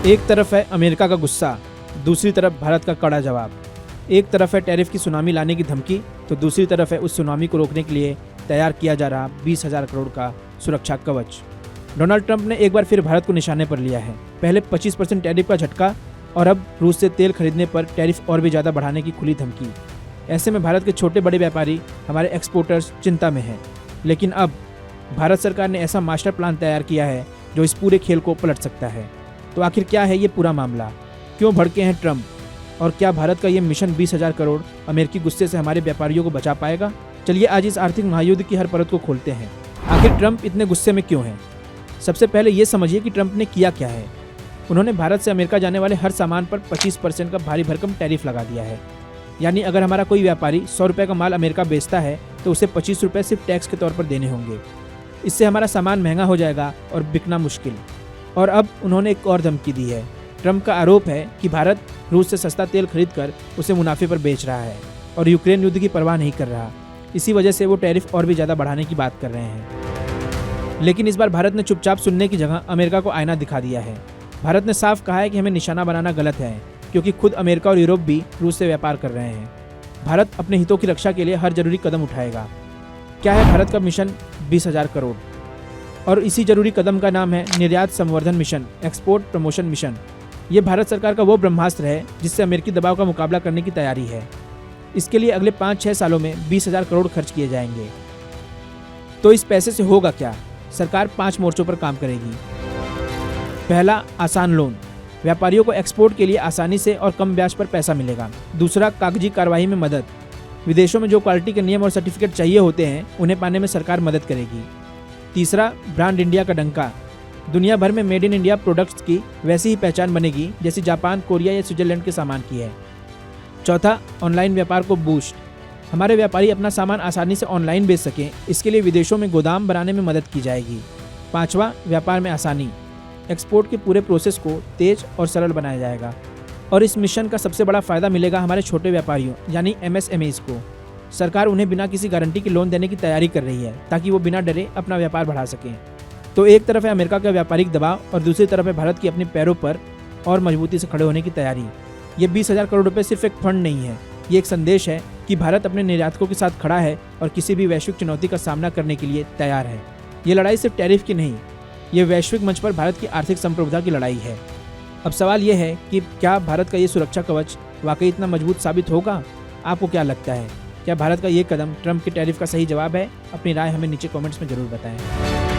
एक तरफ है अमेरिका का गुस्सा, दूसरी तरफ भारत का कड़ा जवाब। एक तरफ है टैरिफ की सुनामी लाने की धमकी, तो दूसरी तरफ है उस सुनामी को रोकने के लिए तैयार किया जा रहा 20,000 करोड़ का सुरक्षा कवच। डोनाल्ड ट्रंप ने एक बार फिर भारत को निशाने पर लिया है। पहले 25% टैरिफ का झटका और अब रूस से तेल खरीदने पर टैरिफ और भी ज़्यादा बढ़ाने की खुली धमकी। ऐसे में भारत के छोटे बड़े व्यापारी, हमारे एक्सपोर्टर्स चिंता में हैं। लेकिन अब भारत सरकार ने ऐसा मास्टर प्लान तैयार किया है जो इस पूरे खेल को पलट सकता है। तो आखिर क्या है ये पूरा मामला, क्यों भड़के हैं ट्रंप, और क्या भारत का ये मिशन 20,000 करोड़ अमेरिकी गुस्से से हमारे व्यापारियों को बचा पाएगा? चलिए आज इस आर्थिक महायुद्ध की हर परत को खोलते हैं। आखिर ट्रंप इतने गुस्से में क्यों हैं? सबसे पहले ये समझिए कि ट्रंप ने किया क्या है। उन्होंने भारत से अमेरिका जाने वाले हर सामान पर 25% का भारी भरकम टैरिफ लगा दिया है। यानी अगर हमारा कोई व्यापारी 100 रुपये का माल अमेरिका बेचता है तो उसे 25 रुपये सिर्फ टैक्स के तौर पर देने होंगे। इससे हमारा सामान महंगा हो जाएगा और बिकना मुश्किल। और अब उन्होंने एक और धमकी दी है। ट्रंप का आरोप है कि भारत रूस से सस्ता तेल खरीदकर उसे मुनाफे पर बेच रहा है और यूक्रेन युद्ध की परवाह नहीं कर रहा। इसी वजह से वो टैरिफ और भी ज़्यादा बढ़ाने की बात कर रहे हैं। लेकिन इस बार भारत ने चुपचाप सुनने की जगह अमेरिका को आईना दिखा दिया है। भारत ने साफ कहा है कि हमें निशाना बनाना गलत है, क्योंकि खुद अमेरिका और यूरोप भी रूस से व्यापार कर रहे हैं। भारत अपने हितों की रक्षा के लिए हर जरूरी कदम उठाएगा। क्या है भारत का मिशन 20,000 करोड़? और इसी जरूरी कदम का नाम है निर्यात संवर्धन मिशन, एक्सपोर्ट प्रमोशन मिशन। ये भारत सरकार का वो ब्रह्मास्त्र है जिससे अमेरिकी दबाव का मुकाबला करने की तैयारी है। इसके लिए अगले 5-6 सालों में 20,000 करोड़ खर्च किए जाएंगे। तो इस पैसे से होगा क्या? सरकार 5 मोर्चों पर काम करेगी। पहला, आसान लोन। व्यापारियों को एक्सपोर्ट के लिए आसानी से और कम ब्याज पर पैसा मिलेगा। दूसरा, कागजी कार्रवाई में मदद। विदेशों में जो क्वालिटी के नियम और सर्टिफिकेट चाहिए होते हैं उन्हें पाने में सरकार मदद करेगी। तीसरा, ब्रांड इंडिया का डंका। दुनिया भर में मेड इन इंडिया प्रोडक्ट्स की वैसी ही पहचान बनेगी जैसी जापान, कोरिया या स्विट्जरलैंड के सामान की है। चौथा, ऑनलाइन व्यापार को बूस्ट। हमारे व्यापारी अपना सामान आसानी से ऑनलाइन बेच सकें, इसके लिए विदेशों में गोदाम बनाने में मदद की जाएगी। पांचवा, व्यापार में आसानी। एक्सपोर्ट के पूरे प्रोसेस को तेज और सरल बनाया जाएगा। और इस मिशन का सबसे बड़ा फायदा मिलेगा हमारे छोटे व्यापारियों यानी MSMEs को। सरकार उन्हें बिना किसी गारंटी के लोन देने की तैयारी कर रही है ताकि वो बिना डरे अपना व्यापार बढ़ा सकें। तो एक तरफ है अमेरिका का व्यापारिक दबाव और दूसरी तरफ है भारत की अपने पैरों पर और मजबूती से खड़े होने की तैयारी। ये 20,000 करोड़ रुपए सिर्फ एक फंड नहीं है, ये एक संदेश है कि भारत अपने निर्यातकों के साथ खड़ा है और किसी भी वैश्विक चुनौती का सामना करने के लिए तैयार है। ये लड़ाई सिर्फ टैरिफ की नहीं, ये वैश्विक मंच पर भारत की आर्थिक संप्रभुता की लड़ाई है। अब सवाल ये है कि क्या भारत का ये सुरक्षा कवच वाकई इतना मजबूत साबित होगा? आपको क्या लगता है? क्या भारत का ये कदम ट्रंप के टैरिफ का सही जवाब है? अपनी राय हमें नीचे कमेंट्स में जरूर बताएं।